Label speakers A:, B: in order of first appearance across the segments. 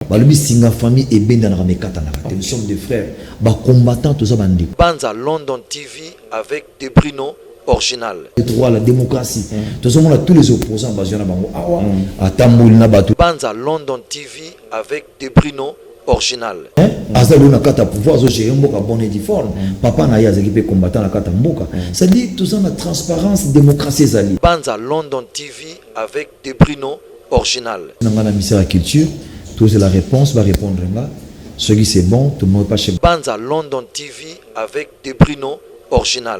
A: Balobi singa famille et ben dans la nous sommes des frères. Ba combattants tous bandi.
B: Banza London TV avec des Bruno original.
A: Le droit à la démocratie. Tous on a tous les opposants basés na bango. Awa atambouli na batu.
B: Banza London TV avec des Bruno original.
A: Azalo na kata pouvoir zo gérer mboka bonne et difforme. Papa na ya zaki pe combattant na kata mboka. Ça dit tous on a transparence démocratie zali.
B: Banza London TV avec des Bruno original.
A: Nangana ministère de la culture. Tous la réponse va répondre là. Ce qui c'est bon, tout le monde pas chez.
B: Banza London TV avec des Bruno original.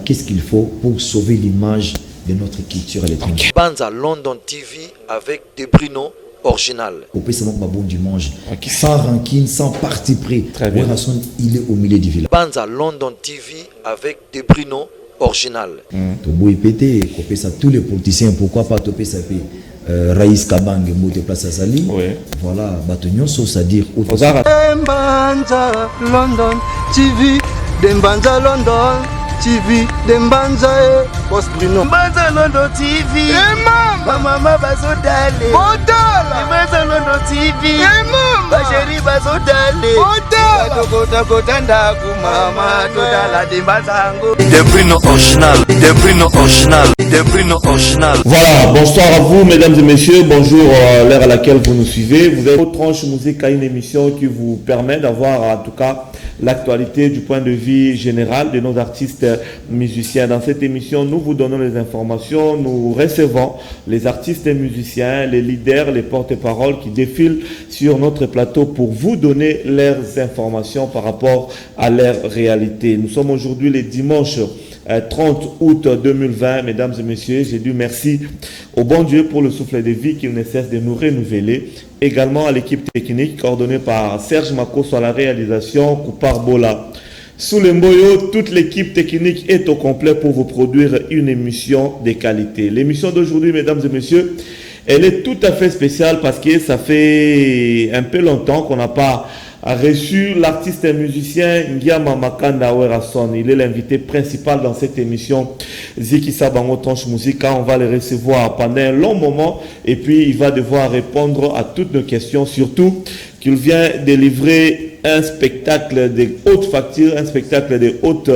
A: Qu'est-ce qu'il faut pour sauver l'image de notre culture à l'étranger.
B: Banza London TV avec des Bruno original.
A: Au pays c'est un bon dimanche. Sans rancune, sans parti pris.
C: Très bien.
A: Il est au milieu du village.
B: Banza London TV avec des Bruno original.
A: Tobo pété, copier ça tous les politiciens. Pourquoi pas toper ça Raïs Kabang Moute Place Azali. Voilà, Batonion, c'est-à-dire
D: Dembanza London TV, Dembanza London TV, Dembanza Boss Bruno. Dembanza London TV, Mama Bazodale, Dembanza London TV, Bacheri Bazodale, Kota Mama Todala Dembanzango.
B: Des Bruno original, des Bruno original, des Bruno original.
C: Voilà, bonsoir à vous mesdames et messieurs, bonjour à l'heure à laquelle vous nous suivez. Vous êtes au Tranche Musique, une émission qui vous permet d'avoir en tout cas l'actualité du point de vue général de nos artistes musiciens. Dans cette émission, nous vous donnons les informations, nous recevons les artistes et musiciens, les leaders, les porte-paroles qui défilent sur notre plateau pour vous donner leurs informations par rapport à leur réalité. Nous sommes aujourd'hui les dimanches 30 août 2020, mesdames et messieurs. J'ai dit merci au bon Dieu pour le souffle de vie qui ne cesse de nous renouveler. Également à l'équipe technique coordonnée par Serge Makoso à la réalisation, Koupar Bola. Sous le Mboyo, toute l'équipe technique est au complet pour vous produire une émission de qualité. L'émission d'aujourd'hui, mesdames et messieurs, elle est tout à fait spéciale parce que ça fait un peu longtemps qu'on n'a pas reçu l'artiste et musicien Ngiama Makanda Werason. Il est l'invité principal dans cette émission Ziki Sabango Tranche Musique. On va le recevoir pendant un long moment et puis il va devoir répondre à toutes nos questions, surtout qu'il vient de livrer un spectacle de haute facture, un spectacle de haute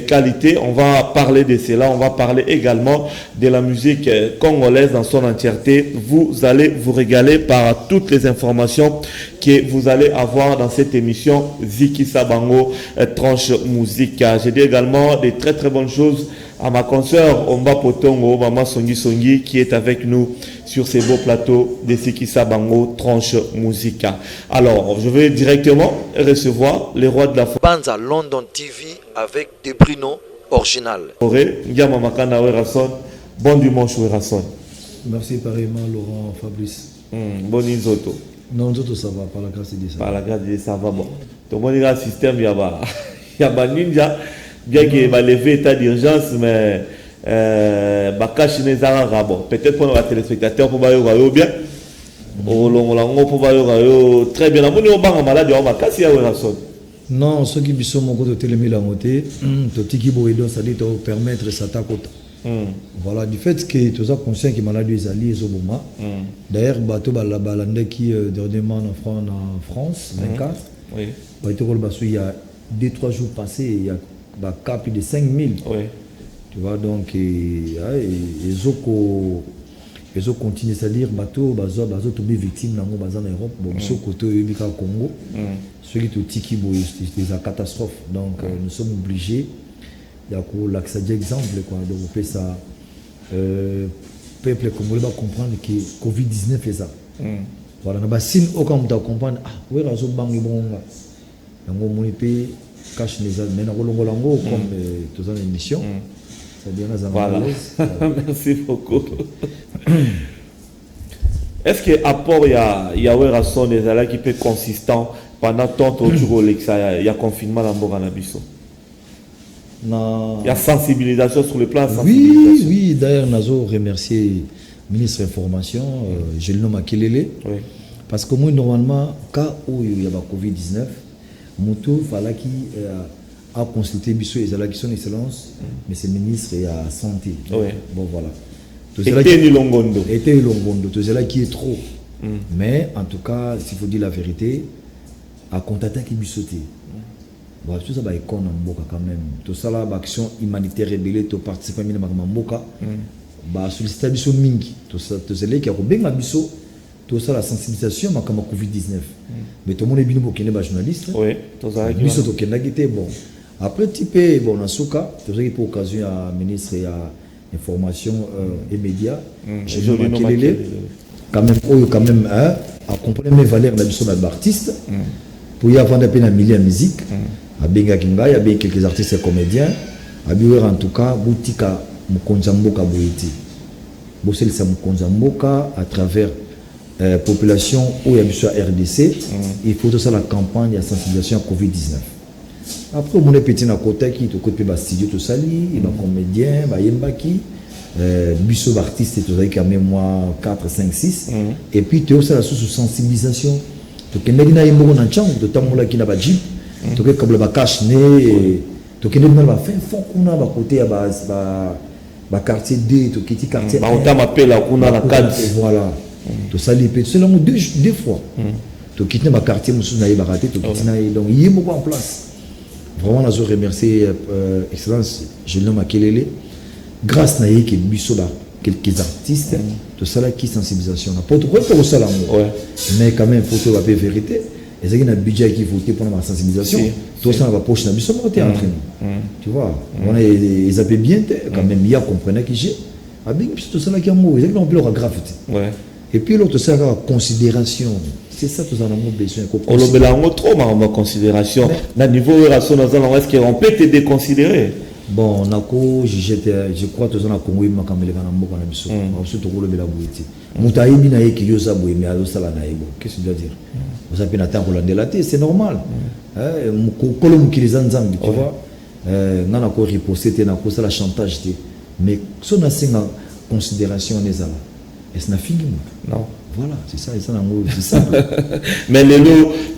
C: qualité. On va parler de cela. On va parler également de la musique congolaise dans son entièreté. Vous allez vous régaler par toutes les informations que vous allez avoir dans cette émission Ziki Sabango Tranche Musique. J'ai dit également des très très bonnes choses à ma consoeur Omba Potongo, Maman Songi Songi, qui est avec nous sur ces beaux plateaux de Ziki Sabango Tranche Musique. Alors, je vais directement recevoir les rois de la forêt.
B: Banza London TV avec des Bruno original.
C: Ngiama Makanda Werason, bon dimanche Werason.
A: Merci pareillement Laurent Fabrice.
C: Bon inzoto.
A: Non, nous ça va par la grâce de Dieu.
C: Par la grâce de Dieu, ça va bon. Tout le monde a un système, il y a ninja, bien qu'il va lever état d'urgence, mais peut-être pour les téléspectateurs, pour bien. Très bien.
A: Non, ceux qui sont mon côté télémélamoté, ça dit permettre ça t'accorde. Voilà, du fait que tu as conscient que maladie est alliée au moment. D'ailleurs, bateau balande qui dernièrement en France, 24.
C: Oui.
A: Il y a 2-3 jours passés, il y a cas plus de 5000.
C: Oui.
A: Tu vois, donc, ils ont continué, c'est-à-dire, bateau, tombé victime dans l'Europe, ce côté au Congo, ceux qui ont tiki, c'est une catastrophe. Donc, nous sommes obligés, il y a l'accès d'exemple, de faire ça. Peuple congolais va comprendre que Covid-19 est ça. Voilà, on a signe aucun temps comprendre, où est raison bangi bon, on cache les autres, mais on a comme tous les émissions.
C: Voilà. Merci beaucoup. Est-ce qu'à part il y a Werason des alliés qui peut consistant pendant tant de jours il y a confinement dans Boranabiso? Il y a sensibilisation sur le plan sensibilisation.
A: Oui, d'ailleurs nous avons remercié le ministre de l'Information, je le nomme Akelele, parce que moi normalement quand il y a la Covid-19, il fallait qu'il a consulté son excellence, mais c'est le ministre de la Santé. Bon voilà.
C: Était Longondo.
A: Tout cela qui est trop. Mais en tout cas, s'il faut dire la vérité, à contacter qui bisoté. Voilà, tout ça va être quand même. Tout ça là, action humanitaire rebelle, tout participer à Mboka. Bah solliciter biso mingi. Tout ça, tout ça là qui a bien biso. Tout ça la sensibilisation, ma comme Covid-19. Mais tout le monde est bien beaucoup de journalistes.
C: Oui, tout ça.
A: Biso tout qui est bon. Après type bon en souka, tout ça qui pour occasion à ministre et à information et médias. J'ai vu quand même à comprendre mes valeurs la biso d'artiste. Pour y avoir des peine à milliers de musique. À Benga Kinga, il y a bien quelques artistes et comédiens. À Biouer en tout cas, boutique à Mukonzamboka Boiti. Bossel sa Mukonzamboka à travers la population où il y a besoin RDC. Il faut tout ça la campagne de sensibilisation à Covid-19. Après, on est petit à côté qui est au côté de studio, tout ça, il y a des comédiens, il y a des bureaux d'artistes, tout ça, quand même 4, 5, 6. Et puis, tu as aussi la source de sensibilisation. Donc, il y a des gens qui n'ont pas de jeep. Donc, il y a des cash nez. Donc, il y a des gens qui ont côté de quartier D, donc il quartier
C: A. On m'appelle la cadre.
A: Voilà. Donc, ça c'est seulement deux fois. Donc, il y a des quartiers qui sont ratés. Donc, il y a beaucoup en place. Vraiment, je remercie Excellence Julien Makelele. Grâce à quelques artistes, tout ça qui sensibilisation. Pourquoi pour ça mais quand même, il faut la vérité. Et c'est un budget qui voté pour la sensibilisation. Tout ça va poche na biso monter entraînement. Tu vois, on ils avaient bien quand même il y a comprenait que j'ai avec tout ça qui a mot, ils ont plus grave. Et puis l'autre ça la considération. C'est ça que nous avons besoin.
C: On le belango trop en considération. Na niveau relation dans un est-ce qu'on peut te déconsidérer?
A: Bon, je crois que nous avons Congo ma kamele kana mboka na biso. Surtout le bela bouti. Mutaïbi na yeki yoza boye mais alo sala na yebo. Qu'est-ce que tu dois dire? Vous avez n'attend pour la c'est normal. Kolo mukiliza nzambi, tu vois. Nana ko riposter te na ko sala chantage te. Mais so na singa considération nezala. Est-ce na fini?
C: Non.
A: Voilà, c'est ça, c'est simple.
C: Mais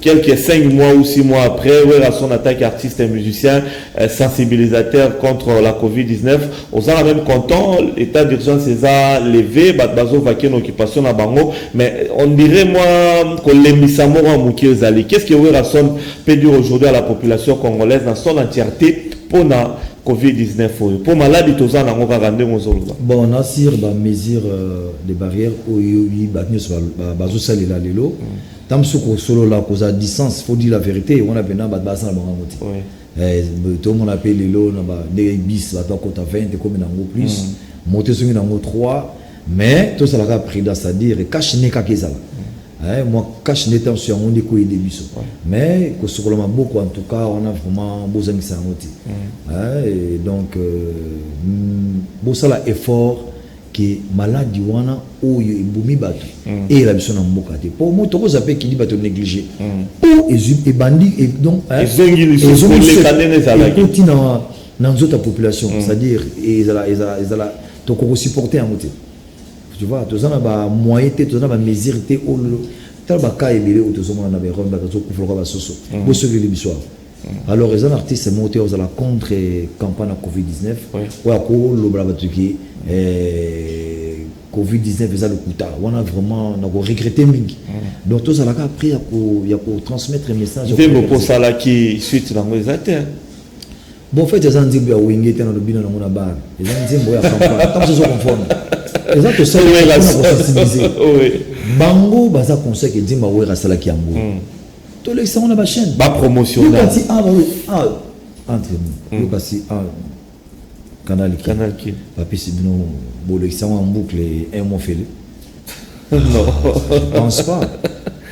C: quelques 5 mois ou 6 mois après, ouais, à son attaque artiste et musicien, sensibilisateur contre la Covid-19, on a même content, l'état d'urgence s'est levé, bazo vaquer une occupation à Bango, mais on dirait moi que les misamoro en mouké zali. Qu'est-ce que Werason peut dire aujourd'hui à la population congolaise dans son entièreté pour la Covid-19 pour maladie tous en on va rendre
A: bon on a sur mesure des barrières où il bazo sali la lelo tam soko solo la cause à distance faut dire la vérité on a besoin de basan la bango tout le monde appelle lelo na ba des bis ba donc à 20 comme nango plus monter sur nango 3 mais tout ça la pris dans c'est-à-dire cache ne ka kezala moi cache ne temps sur on dit quoi des bis mais que sur le beaucoup en tout cas on a vraiment besoin de ça et donc bon ça l'effort qui maladie wana ou ibumi bato et la mission na mboka te pour moi to zape qui dit bato négligé ou et bandi et donc ils ont les continue dans notre population c'est-à-dire ils ala to ko supporter en côté tu vois tous en ba moyen te tous en ba mesure te au tal ba ka ebele ou tous en na ba ron ba to ko flo ba soso bo se le bisoir. Alors les artistes sont montés aux la contre campagne à Covid-19 ou à quoi le blabatiki Covid-19 ils a le coup on a vraiment regretté mingi donc tout ça là après il y a pour transmettre un message
C: pour ça là qui suite dans les atteint
A: bon fait les anzimbo ya wingete dans le bina na mona bar les anzimbo ya campagne comme ça se confondent les autres ça pour sensibiliser bango baza conseil que dimba wera sala ki ambo tous les on a ma chaîne
C: ba promotionnel
A: entre nous passer canal qui papi c'est nous bon les en boucle un mois fait non je pense pas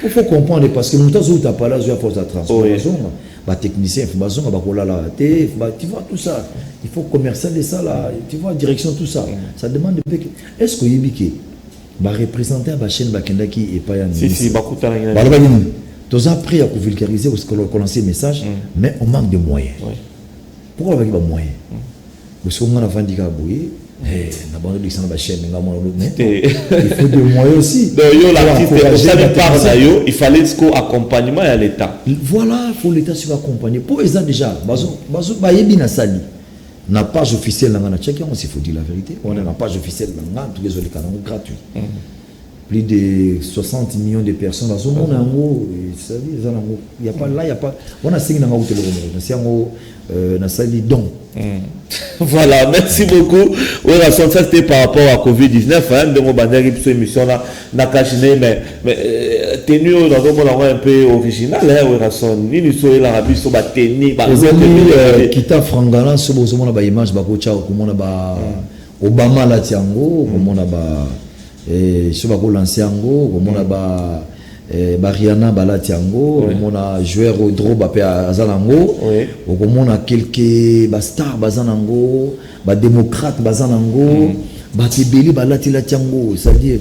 A: il faut comprendre parce que nous t'as pas là je force à transformation ba technicien faut bazon ba kola la tu vois tout ça il faut commercialiser ça là tu vois direction tout ça ça demande de est-ce que yibiki ba représenter ba chaîne ba kendaki et pas ya
C: si ba kutana
A: tous après à vulgariser ou lancer message mais on manque de moyens pourquoi avec des moyens parce qu'on a vendu kaboué na bande de ça na chaîne il faut des moyens aussi
C: il fallait ce accompagnement à l'état
A: voilà faut l'état sur accompagner pour ça déjà bazo ba yebi na sali na page officielle na tchèque on s'il faut dire la vérité on a la page officielle na tous les autres canaux gratuits plus de 60 millions de personnes dans ce monde. Il n'y a pas là, il n'y a pas. On a signé dans le don.
C: Voilà, merci beaucoup. Oui, ça c'était par rapport à Covid-19. De mon bannière, émission là, mais tenu dans un monde un peu original. Ni nous sommes là, nous sommes tenus.
A: Kita frangala, ce beau monde a image, bakocha, comme on a Obama la tiango, comme on a je vais lancer ango, comme on a Bariana Balatiango, on a joueur au drop à Zalango, comme on a quelques stars Bazanango, démocrates Bazanango, Batibeli Balatiango, c'est-à-dire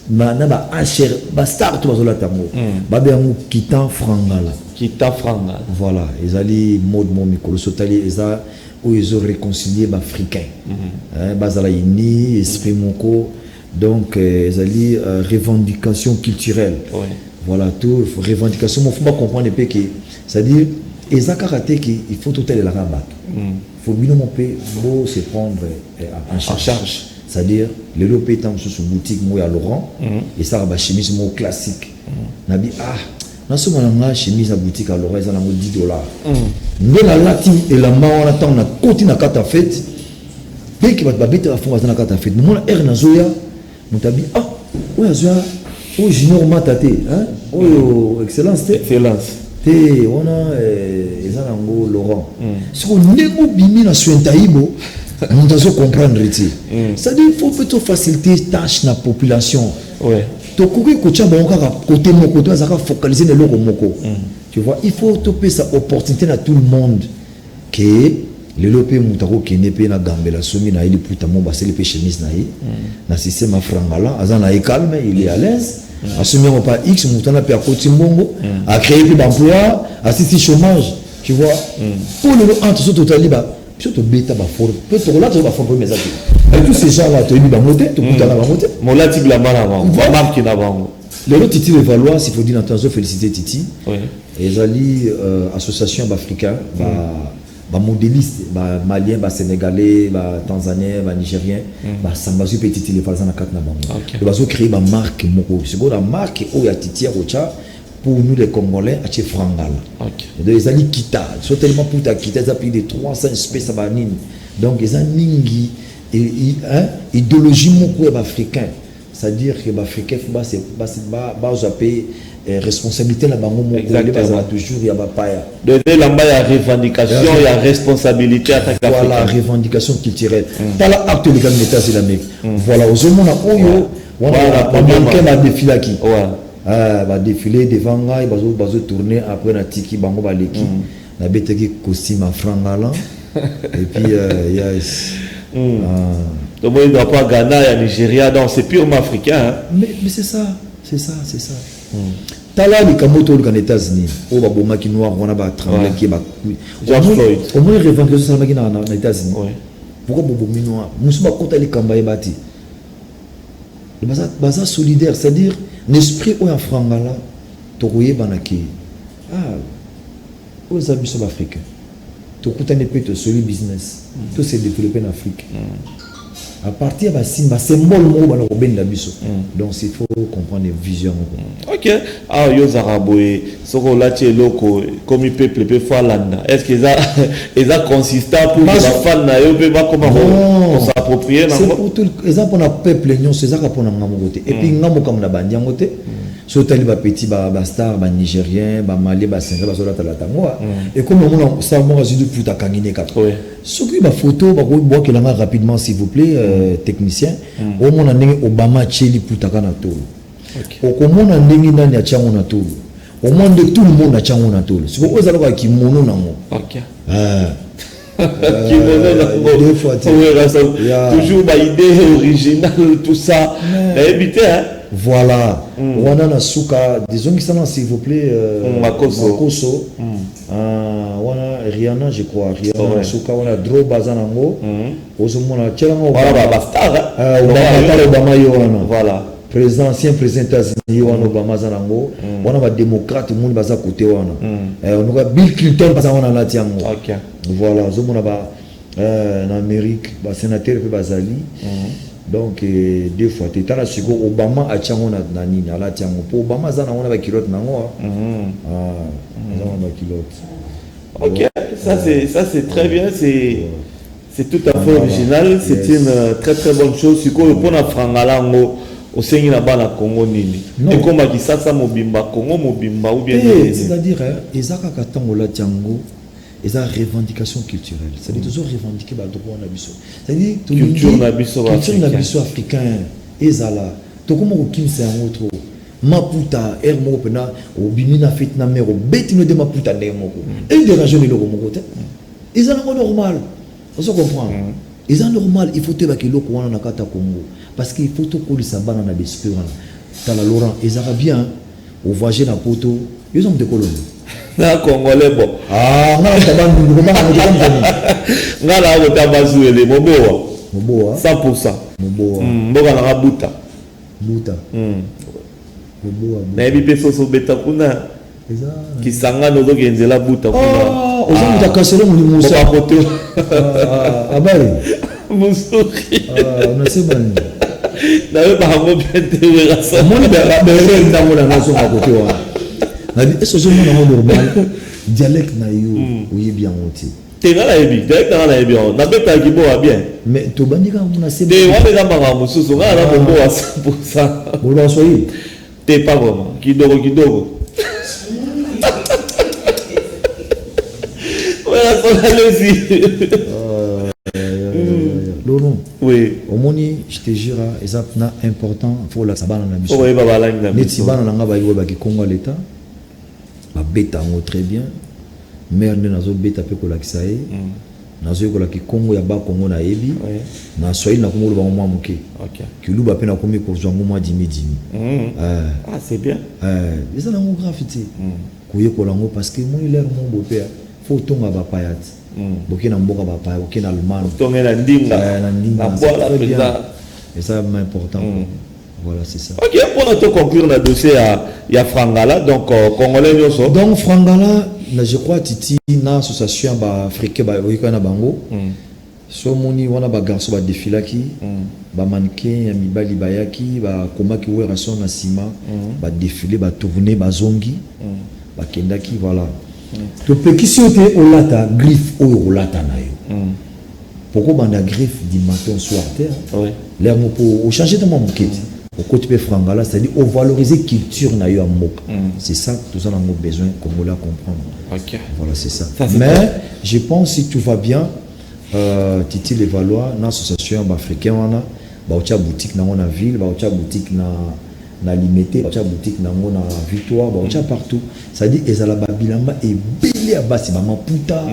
A: Manaba Asher, Bastar tout Bazolatango, Babiango Kita Frangala.
C: Kita Frangala.
A: Voilà, ils allaient mode mon micro, sotali, où ils ont réconcilié l'Africain. Bazala Ini, Esprit Moko. Donc, ils allaient revendication culturelle. Voilà, tout, revendication. Il faut pas comprendre que, c'est-à-dire, ils ont karaté qu'il faut tout aller la rabat. Il faut bien se prendre en charge. C'est-à-dire, les lopés étant sur une boutique, moi à Laurent, et ça, la chemise classique. On a dit, dans ce moment-là, chemise à boutique à Laurent, ils ont $10. Nous, la latine et la main, on attend, on a continué à faire fête. Dès qu'il va te battre à fond, on va faire fête. Nous, on a air Nazoya. Nous t'as dit, oui, junior matate, hein, excellence,
C: excellence.
A: On a Laurent. Si on est bimi na suentaïbo, nous devons comprendre. C'est-à-dire qu'il faut plutôt faciliter les tâches de la population. Tu focaliser les locaux. Tu vois, il faut toper sa opportunité à tout le monde. Que les lopés moutaro qui n'est pas na gambela somi na ili puta mo basé les chemise na yi na système frangala azana est calme, il est à l'aise assumé pas X moutana pe à côté mbongo a créé plus d'emplois assister chômage, tu vois, pour le entre ce total liba surtout bêta ba fort peut te là tu vas faire mes actes et tous ces gens là tu lui ba monter tu puta na ba monter
C: mon là tu la mala va marquer na bango
A: le Titi de Valois, s'il faut dire attention, féliciter Titi et Zali association africaine modéliste, malien, sénégalais, tanzanien, nigérien, sambazu petit les falzana katna bango. Le bazo créer ma marque moko. C'est quoi la marque où il y a Titi Rocha pour nous les Congolais à chez Frangala. Donc ils allaient kita, sont tellement pour ta kita, ils ont plus de 300 espèces à banine. Donc ils ont mingi idéologie moko africain. C'est-à-dire que les Africains sont responsabilité la bango toujours il y a paya
C: de la revendication il y a responsabilité à
A: voilà revendication culturelle pas la acte légal d'état islamique voilà aux hommes on a manqué la défilé qui va défiler devant nga bazo tourner après na tiki bango baleki na beteki costume en frangala et puis il y a
C: donc il doit pas Ghana et Nigeria donc c'est purement africain
A: mais c'est ça Tala les kamoto aux États-Unis au baboma qui noir on a ba trembler qui ba au moins revendication ça na aux États-Unis pourquoi bobomi noir musuba kota les kamba ebati le baza solidaire c'est-à-dire l'esprit au frangala tokoye banaki aux amis sur l'Afrique to kutane peut solide business tout s'est développé en Afrique à partir de Simba symbole donc il faut comprendre les visions.
C: Ok. Ah yo zaraboé soko lache loko comme le peuple peut faire landa. Est-ce que ça consistant pour la fan na yo peut pas comment s'approprier
A: c'est pour tout exemple on a peuple union c'est ça pour na ngamote et puis ngamo comme na bandiangote so taliba petit ba star ba nigérien ba malien ba sénégalais ba solata la tangoa et comme on ça moi je dis pour ta kangine ka ce qui ba photo ba ko bois que la rapidement s'il vous plaît technicien au monde ndenge Obama cheli pour ta kana tolo au komona ndenge ndani ya chango na tolo au monde tout le monde a chango na tolo c'est pourquoi ça va qui mono nango
C: OK toujours ma idée originale tout ça éviter
A: voilà on a na suka disons que ça s'il vous plaît Makoso on a Rihanna je crois Rihanna suka on a Dro Bazanango ozomona tchelango
C: ba star
A: Obama yona
C: voilà
A: président ancien président États-Unis on Obama Zanango on a ba démocrate monde baza côté wana on a Bill Clinton baza wana la tiango voilà ozomona ba en Amérique ba sénateur pe bazali Donc deux fois tu as siko Obama a tiango na nini ala tiango pour Obama za na ona ba kilote nango za ba kilote.
C: OK, ça c'est très bien, c'est tout à fait original, c'est une très très bonne chose siko pour na frangala ngo au sein na bana Congo nini. Et comme qui ça mobimba Congo mobimba ou bien
A: c'est-à-dire ezaka katango la tiango et ça revendication culturelle, c'est-à-dire toujours revendiquer ba droit na biso, c'est-à-dire
C: culture na biso
A: africain ezala to comme ko kimsa ngotro maputa ermo pena o binina fit na mero betino de maputa ndemo ko et de raison le moko te ezala normal, on se comprend ezala normal, il faut te ba kiloko wana na kata Congo parce qu'il faut to ko lisa bana na biscuit wana tala Laurent ezala bien au voyager na poto ils ont de colonie
C: na Congolais bon
A: ngala tabandu ngoma
C: ngala ko tabazuele moboa 100%
A: moboa
C: mboka na buta
A: moboa
C: na ebi peso so beta kuna kisanga no zokenzela buta kuna
A: ozo mutakaselo mulimusa
C: kote
A: abari
C: musuri
A: na sebani
C: na ba mo bete rasa
A: moni ba bere ndango na nazo kote wa est-ce que je me normal dialecte na yo oui bien oti
C: tengala ebi dialecte na ebi na beta kibo bien
A: mais to bandika muna sebe
C: de wa beza manga mususu ngala bombo wa 100%
A: bo ba soyi
C: te pas vraiment kidogo voilà ça allez-y
A: Laurent,
C: oui.
A: Au moni, je te jure, c'est important pour la sabana na biso.
C: Oui, baba la na biso.
A: Sabana na ngaba yiwa baki Congo l'état. Ba beta ngo très bien. Merde nazo beta pe ko la kisaye. Nazo ko la ki Congo ya ba Congo na yebi. Na Swahili na Congo ba mwa muke. OK. Kiluba pe na komi ko jango mwa dimi.
C: Ah, c'est bien.
A: Ça na ngo graffiti. Kuye ko lango parce que moi il est mon beau-père. Faut tonga ba payat. Bokina mboka ba pa bokina allemande
C: tongela ndinga na bola président
A: et ça c'est important voilà c'est ça.
C: OK, pour notre conclure le dossier ya Frangala donc congolais nyoso
A: donc Frangala je crois titi na association ba africain ba oyikana bango so moni wana ba garçon ba défilaki ba mannequin ya mibali bayaki ba komaki wera son na sima ba défilé ba tourner ba zongi ba kendaki voilà. Tu peux qui sauter au lata griffe au lata nayo. Pourquoi banda griffe du matin soir terre? Oui. L'air pour changer de mon moquette. Au côté de Frangala, c'est-à-dire au valoriser culture nayo à moka. C'est ça tout ça on a besoin comme on l'a comprendre.
C: OK.
A: Voilà c'est ça. Mais je pense si tout va bien Titi les Valois dans l'association africaine on a ba boutique na on a ville, ba boutique na limité, ba boutique na on a Victoire, ba partout. Ça dit ezala babilamba et belé à basi ba maputa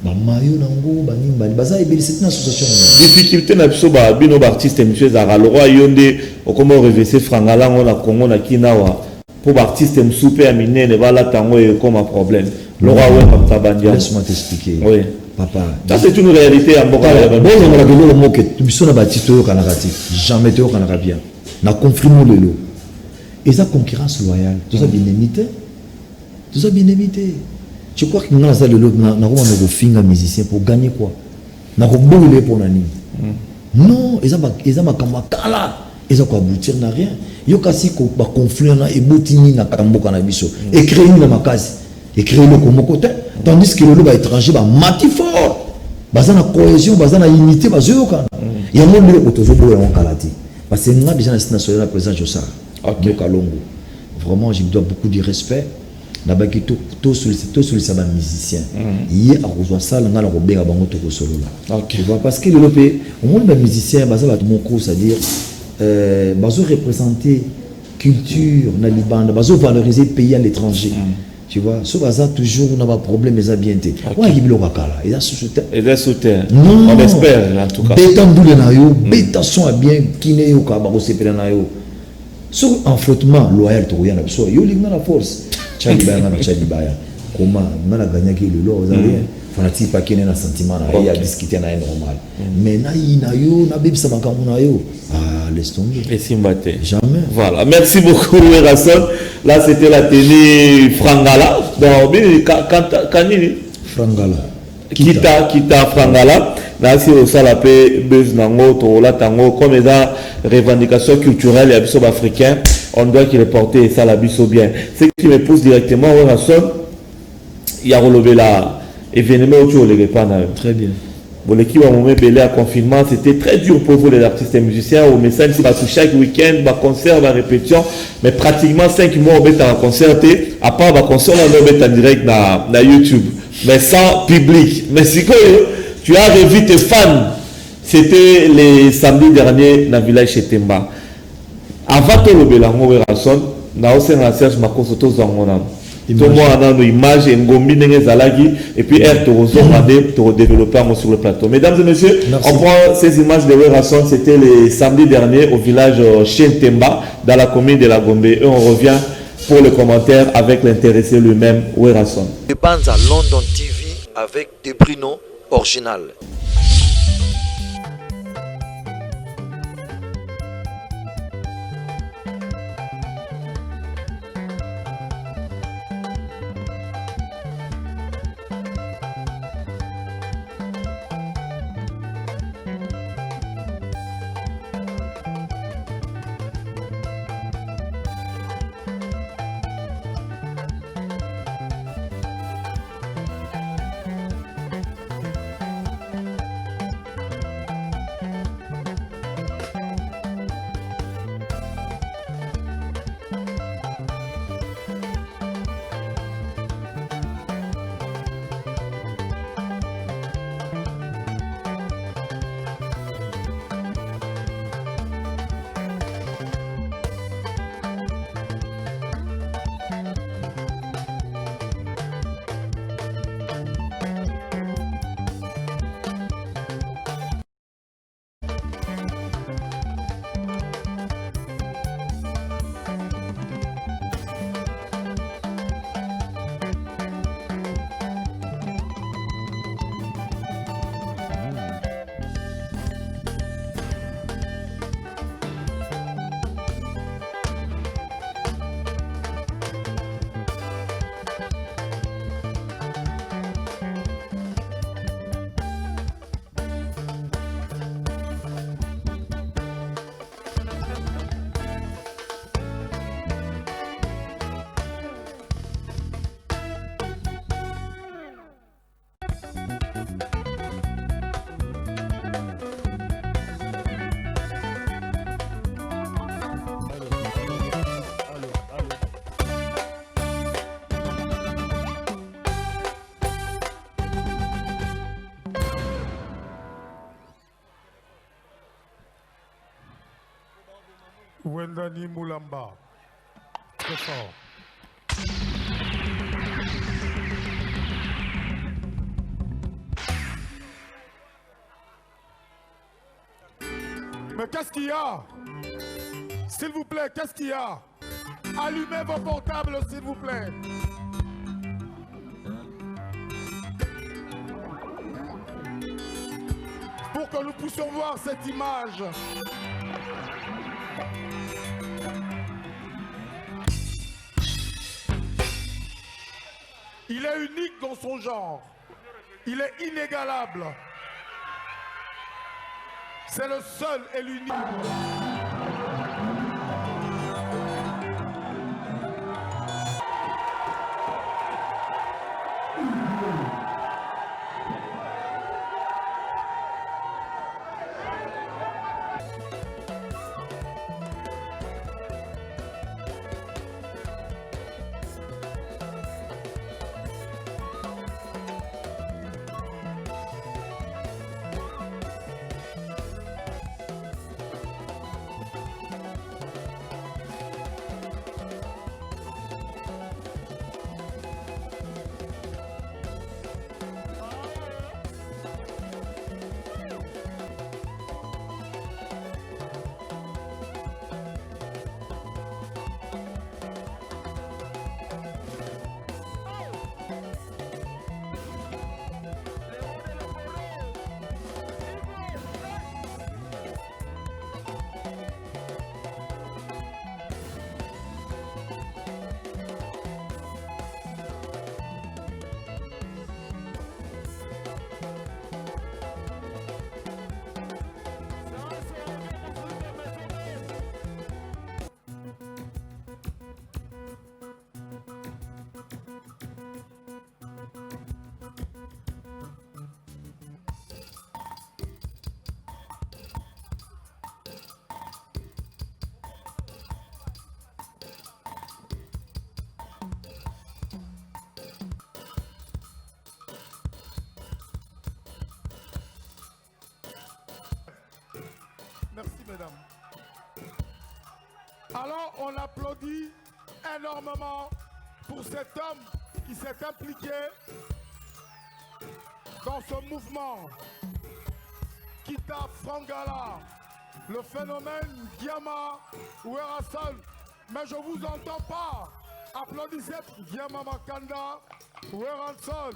A: ba mayo nango ba nimba baza ebeli c'est une association.
C: Difficulté na biso ba bino ba artiste monsieur Zara le roi yonde comment reverser Frangala on a Congo na kinawa pour ba artiste msupe ya minene bala tango comme un problème. Le roi ouais comme tabandia.
A: Laisse-moi t'expliquer.
C: Oui.
A: Papa.
C: Ça c'est une réalité à Mboka.
A: Bon on a de l'eau moquette. Biso na ba tito kanakati. Jamais te kanaka bien. Na confirme le lot. Et ça concurrence loyale. Tout ça bien imité. Tout ça bien évité. Je crois que nous avons le finger musicien pour gagner quoi? Nous avons brûlé pour l'année. Non, ils ont kala. Ils ont aboutir n'a rien. Ils ont cassé un conflit et boutini na kambo canabiso. Et créer une makasi. Et créer le comme côté. Tandis que le loup étranger va mati fort. Bazan la cohésion, bazan la unité, bazan la il y a un moment où tu veux en kalati. Parce que nous avons déjà la présence de ça. Vraiment, je me dois beaucoup de respect. Nabaki tout sur les sabans musiciens. Hier, à rejoindre ça, on a robé à Bango Toko Solo. Tu vois, parce que le pays, au moins les musiciens, bah ça va tout mon cours, c'est-à-dire, bah ça représenter culture, na Liban, bah ça valoriser pays à l'étranger. Tu vois, ce bazar toujours on a pas problème, mais ça bien été. Ouais, il bloque à là, il a sous-terre.
C: Il est sous-terre.
A: Non,
C: on espère en tout cas.
A: Bétan doule na yo, bétan son a bien kiné yo ka ba ko sepela na yo. Sur un flottement loyal to yana so yo ligna la force. Chali ba na chali ba ya. Comment on a gagné qui le lot, vous avez fanati pas kiné na sentiment na ya discuter na normal. Mais na yo na bébé ça makambo na yo. Ah, laisse tomber.
C: Et Simbate.
A: Jamais.
C: Voilà, merci beaucoup Erasson. Là c'était la télé Frangala. Donc Kanini
A: Frangala.
C: Kita Frangala. Nasi au salapé, buzz nango, torola tango, comme les revendications culturelles et abisso africains, on doit qu'il est porté et ça l'abisso bien. Ce qui me pousse directement au Rasson, il y a relevé là, événement où les pas.
A: Très bien.
C: Bon, l'équipe a moment belé à confinement, c'était très dur pour vous les artistes et musiciens. Au message, c'est chaque week-end, concert, répétition, mais pratiquement 5 mois on est en concert, à part le concert, on est en direct na YouTube, mais sans public. Mais si tu as revu tes fans, c'était les samedis derniers dans le village chez Temba. Avant de le bélango et Rasson, na aussi un Serge Makoso to zangona. Tout le monde a une image et et puis pour développer sur le plateau. Mesdames et messieurs, merci. On prend ces images de Rasson, c'était les samedis derniers au village Temba dans la commune de la Gombe. Et on revient pour le commentaire avec l'intéressé lui-même, Rasson.
B: De Banza London TV avec des Bruno original.
E: Wendani Moulamba. Très fort. Mais qu'est-ce qu'il y a? S'il vous plaît, qu'est-ce qu'il y a? Allumez vos portables, s'il vous plaît. Pour que nous puissions voir cette image. Il est unique dans son genre. Il est inégalable. C'est le seul et l'unique. mesdames. Alors on applaudit énormément pour cet homme qui s'est impliqué dans ce mouvement. Kita Frangala, le phénomène Giama Ouerasol. Mais je vous entends pas. Applaudissez Giama Makanda Ouerasol.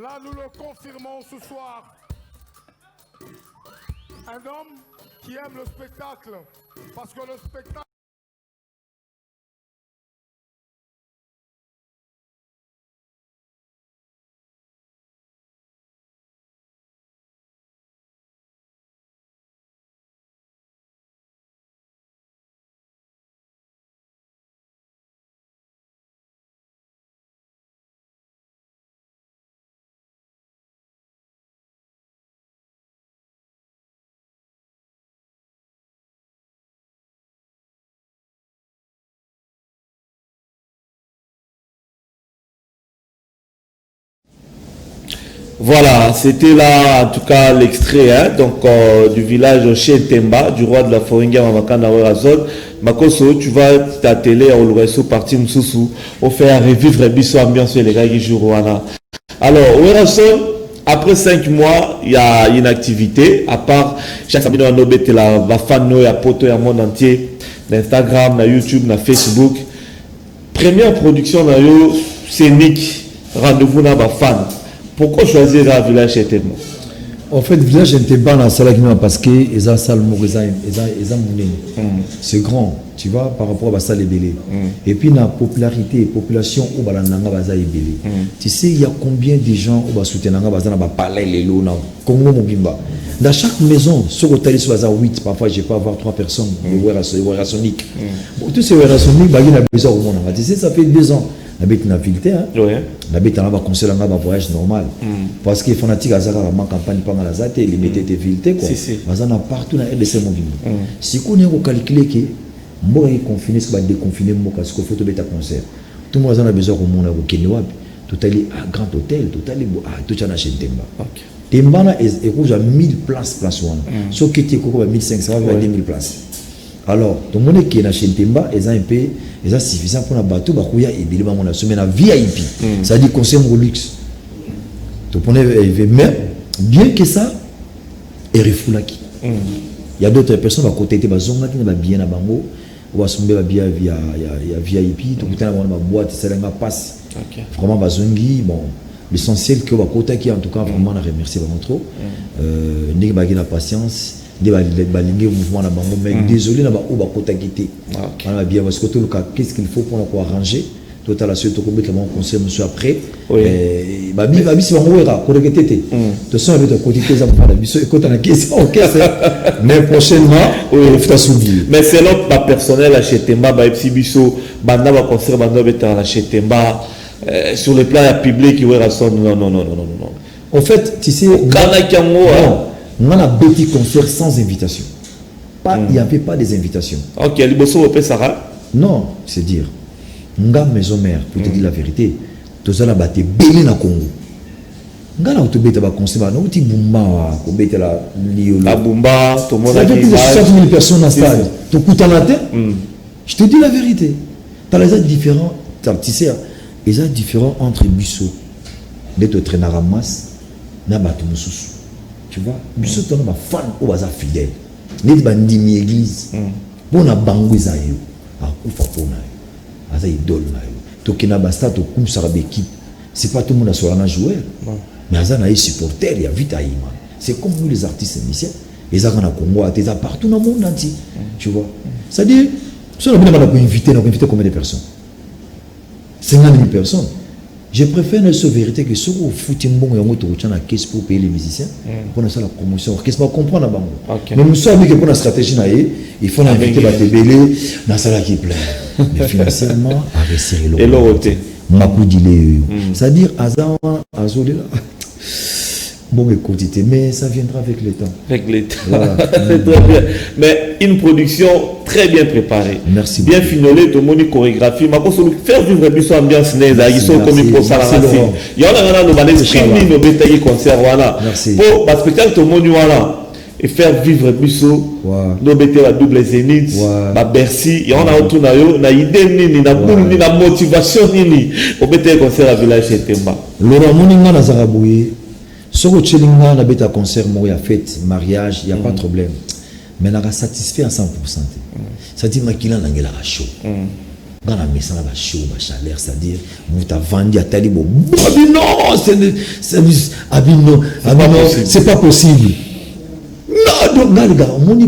E: Là, nous le confirmons ce soir. Un homme qui aime le spectacle, parce que le spectacle...
C: Voilà, c'était là en tout cas l'extrait donc du village Chetemba, du roi de la Foringa Mamakanda Ouerazol. Makoso, tu vas t'atteler au Louresso parti Moussoussou, au faire revivre Bisso ambiance les gars qui jouent Rwanda. Alors, Ouerazol, après 5 mois, il y a une activité, à part chaque samedi dans nos bêtes, la fan à poto et monde entier, d'Instagram, na YouTube, na Facebook. Première production, c'est Nick, rendez-vous dans ma fan. Pourquoi choisir le village Chetemba?
A: En fait, le village Chetemba, parce que c'est grand, tu vois, par rapport à la salle Ebélé. Et puis, la population, tu sais, il y a combien de gens qui soutiennent le palais, les lots, Congo Mobimba. Dans chaque maison, sur le tali, sur 8, parfois, je peux avoir 3 personnes, Ouerasonique. Tous ces Ouerasoniques, il y a besoin au monde. Tu sais, ça fait 2 ans. La bête n'a filtré, la bête n'a pas conseillé un voyage normal. Parce que les fanatiques à Zara, la campagne pendant la Zate, les mettaient filtrés, quoi. Parce qu'on a partout dans RDC mobile. Si on a calculé que moi, je confiné, ce qu'on va déconfiner, parce qu'il faut tout mettre à concert. Tout le monde a besoin au monde au Kenya, tout aller à grand hôtel, tout aller à tout à Chetemba. Temba est rouge à 1000 places, sauf que tu es à 1500, à 2000 places. Alors, tout le monde qui est à Chetemba, ils ont un peu. Et ça suffisant pour la bateau, il y a une semaine à VIP. Ça dit conseil au luxe. Mais bien que ça, il y a d'autres personnes à côté de la zone qui sont bien à Bango, ou à Sombe via VIP, tout le temps, on a boîte, c'est un passe. Vraiment, Bazongi, bon, l'essentiel que va côté qui en tout cas, vraiment, on a remercié vraiment trop. N'est pas la patience. Mouvement mais désolé là où va contacter bien parce que tout le cas qu'est-ce qu'il faut pour nous arranger tout à la suite au conseil monsieur après babi c'est vraiment là pour que t'étais de son avec côté ça va la biso et quand on a question OK mais prochainement on va s'oublier
C: mais c'est l'autre pas personnel à Chetemba ba biso banda va conseil banda beta à Chetemba sur le plan public il va son non
A: en fait tu sais on a un petit concert sans invitation. Il n'y avait pas des invitations.
C: Ok, les Sarah?
A: Non, c'est dire. Nga maison mère, pour te dire la vérité, tous les batté belé na Congo. Nga na to beta ba concert na uti bumba ko beta la liolo. La
C: bumba, tout le monde
A: a dit 60 000 personnes en stade. Tu coûtes en latin? Je te dis la vérité. Tu as les différents, tu sais, les différents entre Bissot, les traîneurs à masse, na batu mususu. Tu vois, Bissot est un fan ou un fidèle. Les bandits église. Bon, on a bangou zayo. Ah, oufa pona. Aza idole na yo. Tokena basta to kum sarabe équipe. C'est pas tout le monde a sur un joueur. Mais aza na supporter, il y a vite à Iman. C'est comme nous les artistes musiciens. Les artistes Congo, ils sont partout dans le monde entier. Tu vois. C'est-à-dire, si on a invité combien de personnes? 50 000 personnes. Je préfère ne se vérité que ce qu'on fout un bon et on a la caisse pour payer les musiciens pour faire la promotion. Qu'est-ce qu'on comprend là-bas? Mais nous sommes que pour la stratégie, il faut inviter la TBL dans la salle qui plaît. Mais financièrement, à resserrer l'eau.
C: Et l'eau,
A: c'est-à-dire, Azan, Azolé là. Bon, écoutez, mais ça viendra avec le temps.
C: Avec le temps. Voilà. C'est très bien. Mais une production très bien préparée.
A: Merci.
C: Bien finolée, tout le monde chorégraphie. Mais pour faire vivre une ambiance naise, ils sont comme ils pensent à la racine. Il y en a un an, nous allons screaming, nous bétailler concert, voilà.
A: Merci.
C: Pour le spectacle, tout le monde, voilà. et faire vivre biso no bete la double zénith ba Bercy et on a autour na yo na idée nini na boule ni na motivation nini au bete concert à village Temba
A: Laurent moninga na zarabuye soko chelinga na beta concert mo ya fête mariage il y a pas de problème mais na satisfait à 100%. Ça dit makila na ngela chaud dans la maison la chaud la chaleur c'est-à-dire vous t'a vendu à talibo non c'est pas possible. Non, donc là, les gars, on dit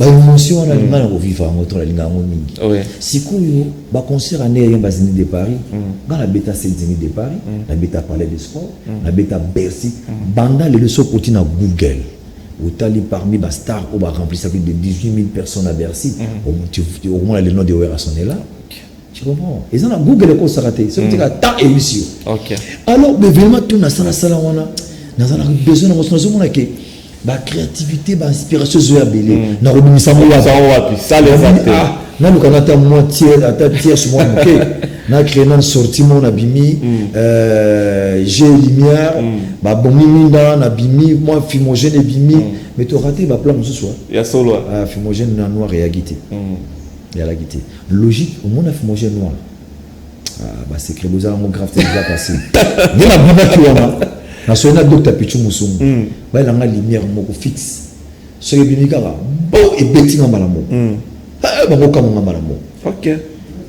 A: émotion, on a du mal à vivre en autre langue. Si vous concert à Néa Zénith de Paris, dans la bêta Zénith de Paris, la bêta Palais des Sports, la bêta Bercy, banda les leçons continuent à Google. Au tali parmi les stars, on va remplir ça de 18 000 personnes à Bercy. Au moins, le nom de Oera sont là. Tu comprends? Et ça, Google est quoi raté? C'est un temps émission. Alors, mais vraiment, tout na sala sala wana, na sala besoin de construction na que la créativité, la inspiration zoya belé. Na robini samoa wapi? Ça les acteurs. Na nous kana ta moitié, ta tiers sur moi OK. Na créé na sorti mon abimi, j'ai lumière, ba bomi minda na bimi, moi fumogène bimi, mais tu raté ba plan ce soir.
C: Il y a solo.
A: Ah fumogène na noir et à guité. Il y a la guité. Logique, au monde a fumogène noir. Ah bah c'est que vous avez mon grave déjà passé. Ni la biba qui wana. Na soina docteur Pichu Musungu. Ba la nga lumière moko fixe. Ce qui binikara, bon et beti nga malamo. Ah ba boka nga malamo.
C: OK.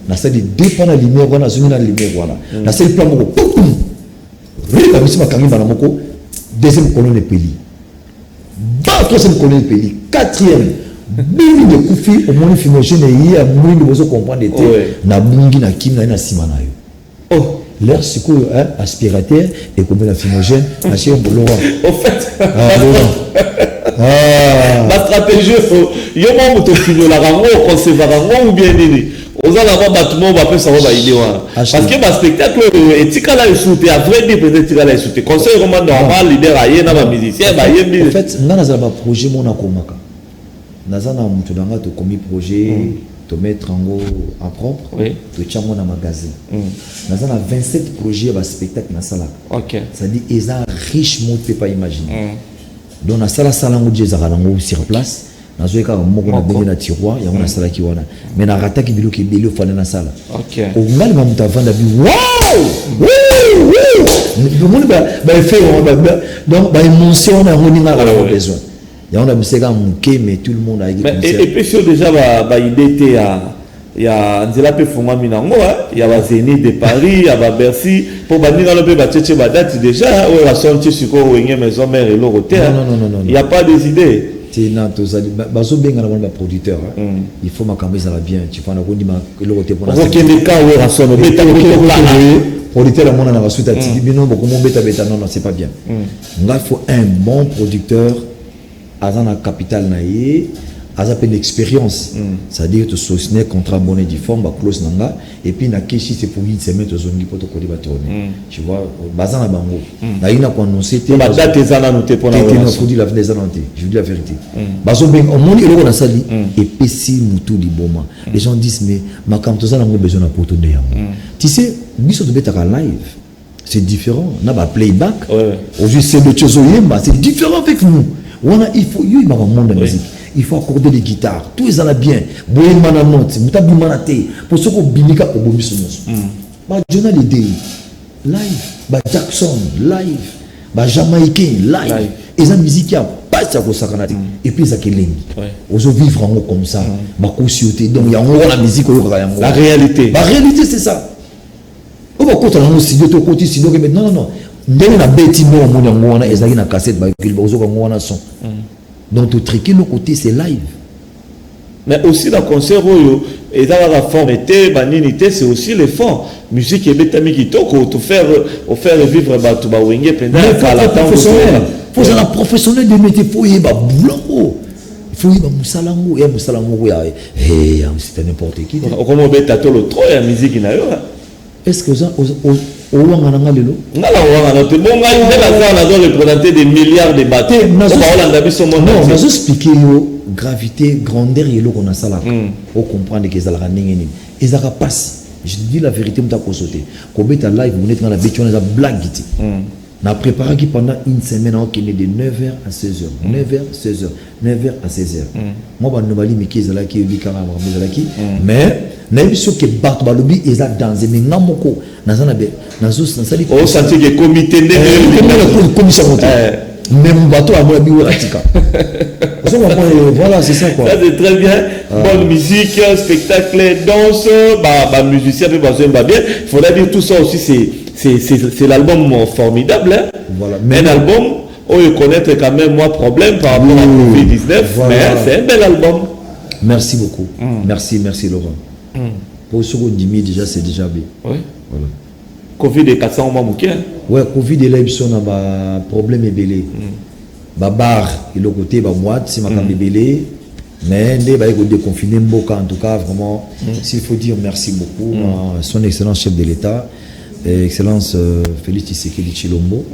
A: Na ça dit dépend la lumière wana zuni na lumière wana. Na c'est le plan moko. Rika misima kangi malamoko. Deuxième colonne peli. Ba troisième colonne peli. Quatrième Bini de Koufi, au moins fumogène et il y a moins de besoin comprendre des na bungi na kim na simana yo. Oh, l'air c'est quoi aspirateur et comme la fumogène, à chez Laurent.
C: Au fait,
A: la
C: stratégie, yo mo to fino la rango conserver rango ou bien nini. Aux ala bâtiment va faire ça va idée parce que ma spectacle éthique là écouter à vrai dire peut-être là écouter. Conseil vraiment normal leader ailleurs na ba musicien ba yembi.
A: En fait, ngana za ba projet mon akomaka. Nazana mutudanga to commis projet to mettre en propre to tchango na magasin nazana 27 projets ba spectacle na sala
C: OK
A: ça dit eza riche mo peut pas imaginer donc na sala sala ngo jeza kanango sur place nazoeka moko na bengi na tiroir ya na sala ki wana mais na rataki biloki belo fana na sala
C: OK
A: au ngali ba mutavanda bi wow le monde ba fait donc ba émotion na ngoni nga la besoin. Il y a un mais tout le monde a
C: dit. Et puis, si déjà, il y a Angela Pefonga Minango, il y a Zénith de Paris, il y a Bercy. Pour bannir le peu, date déjà, où la sortie sur quoi maison mère et l'autre.
A: Non.
C: Il n'y a pas des idées.
A: C'est un producteur. Il faut m'accompagner ça bien. Tu vois, on a dit que l'autre pour
C: la
A: producteur, on a reçu ta tiki, mais non, c'est pas bien. Il faut un bon producteur. Azana capital naïe, azape l'expérience, c'est-à-dire que tu signes contrat bonnet du forme, ba close nanga, et puis na keshi c'est pour une semaine tu zongi pour te coller ba tourner. Tu vois, bazana bango. Na ina ko annoncer te
C: ba date ezana noté pour la
A: relation. Je vous dis la vérité. Bazo ben au monde il na sali et pesi mutu di boma. Les gens disent mais ma quand tu as besoin de pour tourner. Tu sais, biso de beta live. C'est différent. Na ba playback. Aujourd'hui c'est le chozoyemba, c'est différent avec nous. Il faut il monde de musique. Il faut accorder les guitares. Tout est bien. Boye mana note, mutabi manate. Pour ce qu'on binika au bomi somos. Ba Jonah l'idée. Live. Ba Jackson live. Ba Jamaïcain live. Et la musique a pas ça pour ça canadi. Et puis ça qui lingue. Oso vivre en comme ça. Ba cautionner. Donc il y a la musique
C: la réalité.
A: La réalité c'est ça. On va côté dans studio to côté studio que non. Ndenge na beti no mona ngona ezaki na cassette ba kili bozo ka ngona son. Donc tout triquer le côté c'est live.
C: Mais aussi dans concert oyo ezaka la forme té baninité c'est aussi le fond. Musique et betami kitoko to faire vivre ba to ba wenge pendant la temps professionnel.
A: Faut ça la professionnel de métier faut y ba boulot. Faut y ba musalango ya musalango ya c'est n'importe qui.
C: Comment beta to le trop ya musique na yo.
A: Est-ce que ça Ouangana lelo
C: ngala ouangana te bonga ndela za na zo représenter des milliards de bateaux on a ndabi son monde
A: non nazo expliquer yo gravité grandeur yelo qu'on a sala pour comprendre que ça la ndenge et ça passe je te dis la vérité mta ko sauter ko beta live vous êtes dans la béton za blague giti On a préparé pendant une semaine qui est de 9h à 16h. 9h, 16h. 9h à 16h. Moi, je ne sais pas si je mais je sais que Bartbalobi est dans un minamoko.
C: Au sentier de comité
A: même bateau à moi, voilà, c'est ça quoi.
C: Ça c'est très bien. Bonne musique, spectacle, danse, musicien, bien. Il faudrait dire tout ça aussi, c'est l'album formidable. Hein?
A: Voilà.
C: Un album, on peut connaître quand même moi problème par rapport à Covid-19, voilà. Mais c'est un bel album.
A: Merci beaucoup. Merci Laurent. Pour ce qu'on dit déjà, c'est déjà bien.
C: Oui.
A: Voilà.
C: Covid est 400 mois mouké.
A: Ouais, Covid est là, il y a un problème ébélé. Bar, et le côté, moite, c'est ma cam ébélé. Mais il va déconfiner Mboka, en tout cas, vraiment. S'il faut dire merci beaucoup à son excellence chef de l'État, excellence Félix Tshisekedi Tshilombo.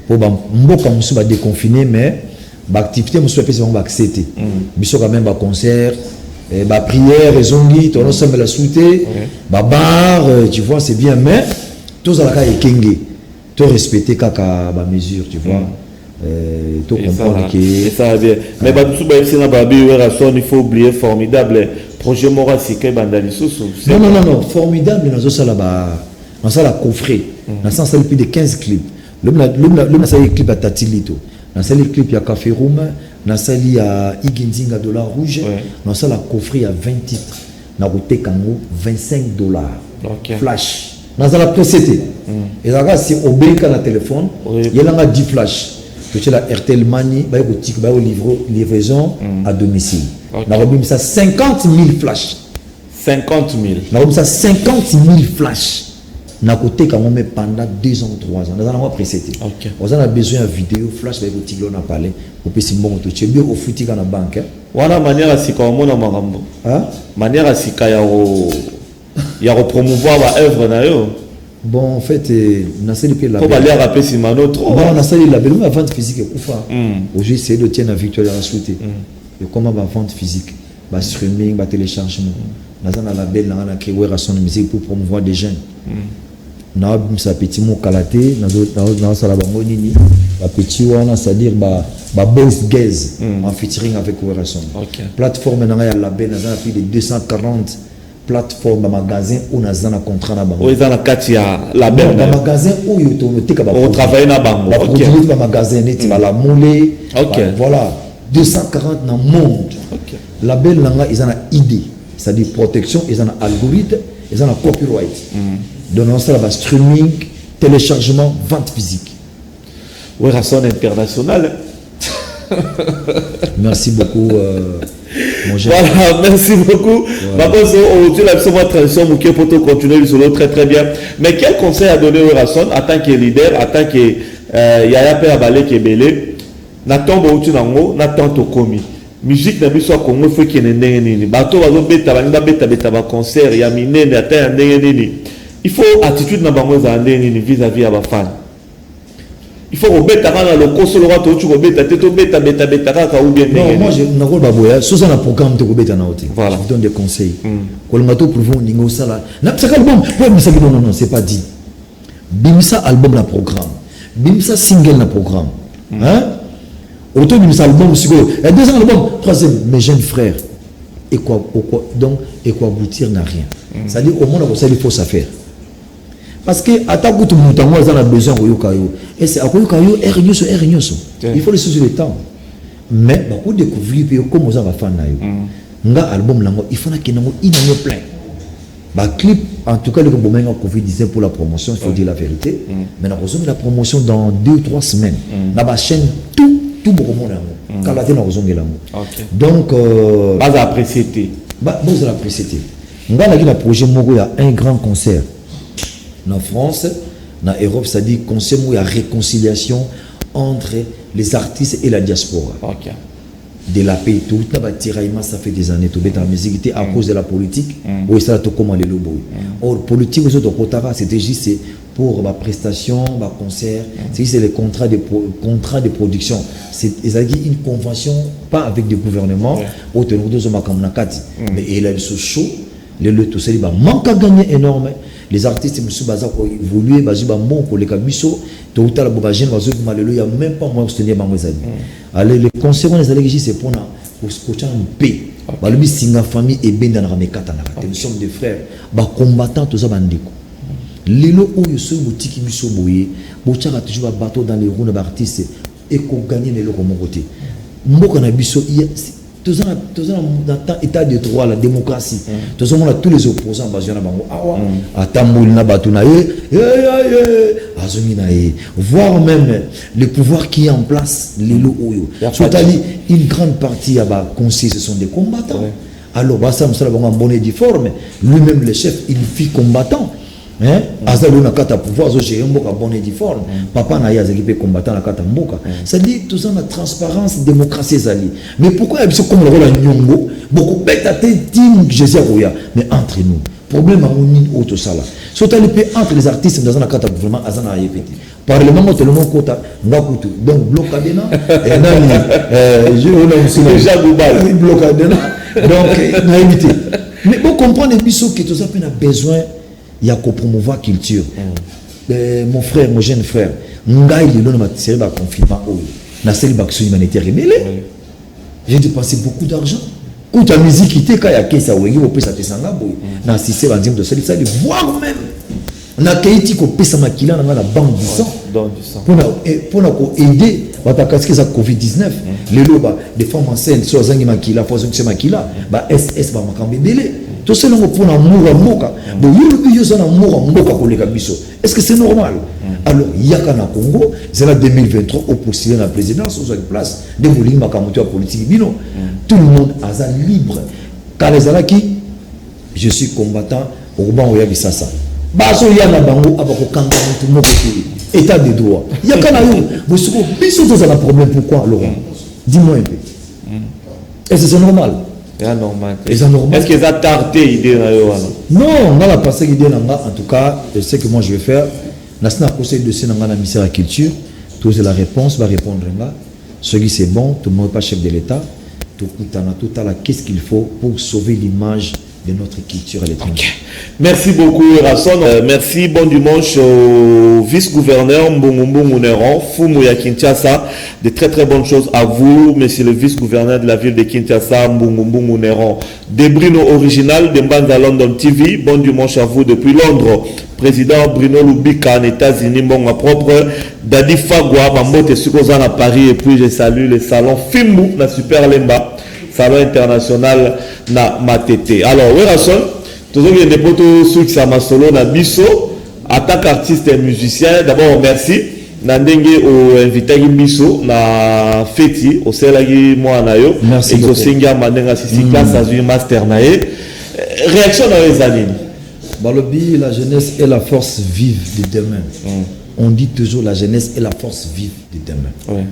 A: Pour Mboka, on va déconfiner, mais l'activité, on va accepter. Il y a quand même un concert. Prière, zongi, on ensemble la souhaité, bar, tu vois, c'est bien, mais tous à la cas kenge, tu respecter kaka mesure, tu vois, tu comprends que
C: ça va bien. Mais il faut oublier formidable projet moral c'est que
A: non, formidable dans ça la coffret, dans ça ça plus de 15 clips. L'homme ça clip à Tatilito, dans ça les clips il y a Café Room. Dans ça il y a Iginzinga $, dans ça la coffret il y a 20 titres, na route kango $25.
C: Okay.
A: Flash. Dans ça la précédé. Et là c'est obéka na téléphone, il y a 10 flash. Tu la RTL Mani, ba ko tik ba livraison à domicile. Na robim ça 50 000 flash.
C: 50 000.
A: Na robim ça 50 000 flash. Na côté quand on met pendant 2 ans 3 ans dans la précédé.
C: OK.
A: On a besoin de vidéo flash ba ko tik là on a parlé. Au petit bon tu es bien au fouti dans la banque.
C: Voilà manière à sika mona marambo. Hein? Manière à sika ya promouvoir la œuvre na yo.
A: Bon en fait na sali pe la.
C: Faut aller rappeler si mano trop.
A: Non, na sali la belle vente physique kufa. Aujourd'hui c'est de tiens la victoire à souhaiter. Et comment va vente physique, ba streaming, ba téléchargement. Na la belle na créer son musique pour promouvoir des jeunes. Na sa petit mot kalaté na sala bango nini ba petit wana c'est-à-dire ba boss gaze en featuring avec Werason. Plateforme na ya label na plus de 240 plateformes magasin où na zana contrat na bango.
C: O ezana kati ya label
A: na magasin où yoto tika ba
C: on travaille na bango.
A: OK. Ba magasin net ba la moulé. Voilà 240 dans monde.
C: OK.
A: Label nanga ezana idée, c'est-à-dire protection, ezana algorithme, ezana copyright. Donc on ça va streaming, téléchargement, vente physique.
C: Werason international.
A: Merci beaucoup mon cher.
C: Voilà, merci beaucoup. Maintenant, aujourd'hui la transition pour te continuer sur l'autre très bien. Mais quel conseil a donné Werason en tant que leader, en tant que Yaya Père Balé qui est belé, n'attend pas où tu n'as n'attend pas commis. Musique na biso Congo faut qu'il y ait ndenge nini. Bato bazo beta banga beta ba concert ya minene ata ndenge nini. Il faut attitude na bango za ndenge nini vis-à-vis à ba fan. Il faut beta kana le koso le wato tu beta te to beta ka ou bien ndenge.
A: Non, moi je na ko baboya, so ça na programme te ko beta na hote.
C: Voilà.
A: Je donne des conseils. Ko le mato pour vous ningo sala. Na psaka album, non, c'est pas dit. Bimsa album na programme. Bimsa single na programme. Hein? Autour de album, et deuxième album, troisième, mes jeunes frères. Et quoi aboutir n'a rien. C'est-à-dire, au monde, il faut ça faire. Parce que, à ta goût, on a besoin de Yokayo. Et c'est à Yokayo, il faut laisser sur le temps. Mais, pour découvrir, comment on va faire, un album, il faut qu'il y ait un plein. Clip, en tout cas, le moment où Covid-19 pour la promotion, il faut dire la vérité. Mais on a la promotion dans 2 ou 3 semaines. Dans la chaîne, tout beaucoup monde donc
C: pas apprécié
A: vous apprécié on a un projet il y a un grand concert en France en Europe, c'est-à-dire concert où il y a réconciliation entre les artistes et la diaspora de la paix tout ça fait des années tout la musique à cause de la politique où ça tout comment les lobos or politique aux autres c'était juste pour ma prestation ma concert c'est les contrats de production c'est une convention pas avec des gouvernements mais il a ce show Le tout ça, il manque à gagner énorme. Les artistes, ils ont évolué, ils ont bon pour les camisos. Tout à l'heure, il n'y a même pas moyen de soutenir les amis. Alors, les conseils, c'est pour coacher en paix. La famille est bien dans la mécata. Nous sommes des frères. Les combattants, tout ça, les lots où ils sont boutiques, ils sont bouillés. Ils ont toujours un bateau dans les roues d'artistes et qu'on gagne les lots comme côté. Moi, quand tous dans l'état de droit, la démocratie. Tous les opposants, voire même le pouvoir qui est en place, une grande partie conseil, ce sont des combattants. Alors, ça me semble un bon édiforme. Lui-même, le chef, il fit combattant. Azalo na kata pouvoir zo gérer mboka bon édiforme. Papa na ya zaki combattant na kata mboka. Ça dit tout ça la transparence, démocratie zali. Mais pourquoi il y a comme le rôle à Nyongo, beaucoup bête team Jésus Roya, mais entre nous. Problème à mon auto sala. Soit entre les artistes dans un kata gouvernement azana yepeti. Parlement tellement kota ngakutu. Donc blocadena et nani je on aussi déjà global blocadena. Donc na éviter. Mais pour comprendre biso que tout ça a besoin il y a qu'à promouvoir la culture. Mon frère, mon jeune frère, Ngaï, il a tiré le confinement. Il a tiré l'action humanitaire. J'ai dépensé beaucoup d'argent. Quand la musique qui était, quand il y a quelqu'un qui a été ça te sanga, il a assisté à de ça, voire même. On a été coupé sa maquilla dans la banque du sang. Pour aider à casquer la Covid-19. Les lots, des femmes enceintes, soit zangi maquilla, fois zangi maquilla, SS va m'accompagner belé. Tout ça, on pour l'amour à Moka. Est-ce que c'est normal? Alors, il y a qu'un Congo, c'est la 2023, au postuler la présidence, sur une place, des moulins, ma politique, tout le monde est libre. Car les Alaki, je suis combattant au Ban Oyabisasa. Baso yana bango abako kanga tout le monde état de droit. Il y a qu'un aïe. Vous savez, bisous dans un problème. Pourquoi, Laurent? Dis-moi un peu. Est-ce que c'est normal?
C: C'est normal.
A: Est-ce
C: qu'ils ont tardé l'idée?
A: Non, on a la passé l'idée. En tout cas, je sais que moi je vais faire. Nasna conseil de ce dans la ministère de la culture. Tout c'est la réponse, va répondre là. Ce qui c'est bon, tout le monde n'est pas chef de l'État. Tout à la qu'est-ce qu'il faut pour sauver l'image de notre culture à l'étranger.
C: Okay. Merci beaucoup, Rasson. Merci, bon dimanche au vice-gouverneur Mbongo Néron, Fumu ya Kinshasa. De très très bonnes choses à vous, monsieur le vice-gouverneur de la ville de Kinshasa, Mbongo Néron. De Bruno Original, de Mbanza London TV. Bon dimanche à vous depuis Londres. Président Bruno Lubika en États-Unis, mon propre. Dadi Fagwa, Mambote Sukozan à Paris. Et puis je salue le salon Fimbu, la Super Lemba. Salon international na Matete. Alors, oui, Rasson, tout ce qui est poto sur Sama Solo na Bisso, attaque artiste et musicien. D'abord, merci. Nandenge au invité Bisso na Feti, au Selagi Moanayo.
A: Merci.
C: Et au Singa Mandenga Sisi classe à master nae. Réaction dans les années.
A: Balobi, la jeunesse est la force vive de demain. On dit toujours la jeunesse est la force vive de demain.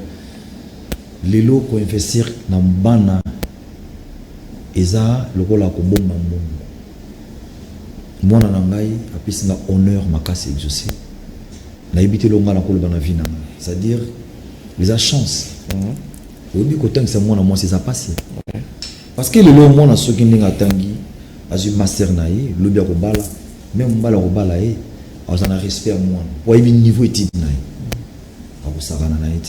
A: Les lots pour investir dans Bana. Eza lokola ko bomba mbongo mwana na ngai apesi na honneur makasi exaucé na yebite longa na koloba na vie na c'est-à-dire les a chance obi ko tangisa mwana moi c'est ça passé parce que le long mwana soki ndinga tangi azu master na ye lobi ko bala même bala ko bala ye azana respect mwana po yebi niveau étude na ye akusakana na ye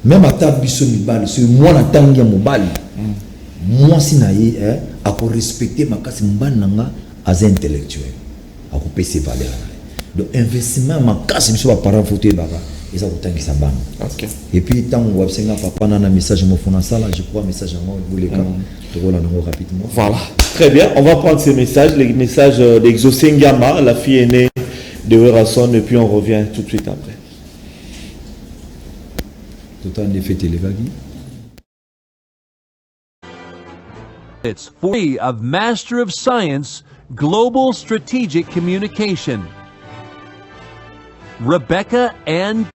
A: même ata biso mibali so mwana tangi ya mobali moi si naïe à pour respecter ma casse mbananga as intellectuel à pour payer valeur donc investissement ma casse me soit parent fouté baba et ça autant qui ça ban et puis tant on va senga papa na message mo fona ça là je crois message moi vous les cas to voilà rapidement
C: voilà très bien on va prendre ces messages les messages d'Exosengama la fille aînée de Werasson et puis on revient tout de suite après
A: tout en effet télévagi.
F: It's free of Master of Science, Global Strategic Communication. Rebecca and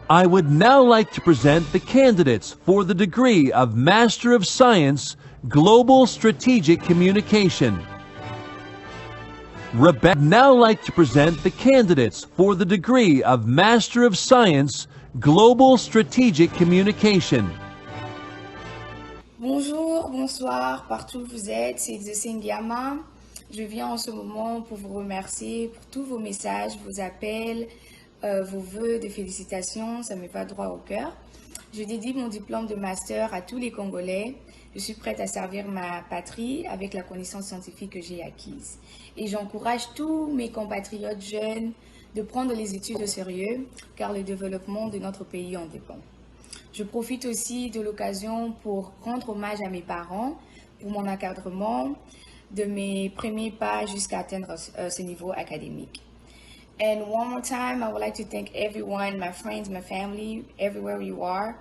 F: I would now like to present the candidates for the degree of Master of Science, Global Strategic Communication. Rebecca now like to present the candidates for the degree of Master of Science, Global Strategic Communication.
G: Bonjour, bonsoir, partout où vous êtes, c'est Xesengiama. Je viens en ce moment pour vous remercier pour tous vos messages, vos appels, vos vœux de félicitations, ça me va droit au cœur. Je dédie mon diplôme de master à tous les Congolais. Je suis prête à servir ma patrie avec la connaissance scientifique que j'ai acquise. Et j'encourage tous mes compatriotes jeunes de prendre les études au sérieux, car le développement de notre pays en dépend. Je profite aussi de l'occasion pour rendre hommage à mes parents pour mon encadrement de mes premiers pas jusqu'à atteindre ce niveau académique. And one more time, I would like to thank everyone, my friends, my family, everywhere you are.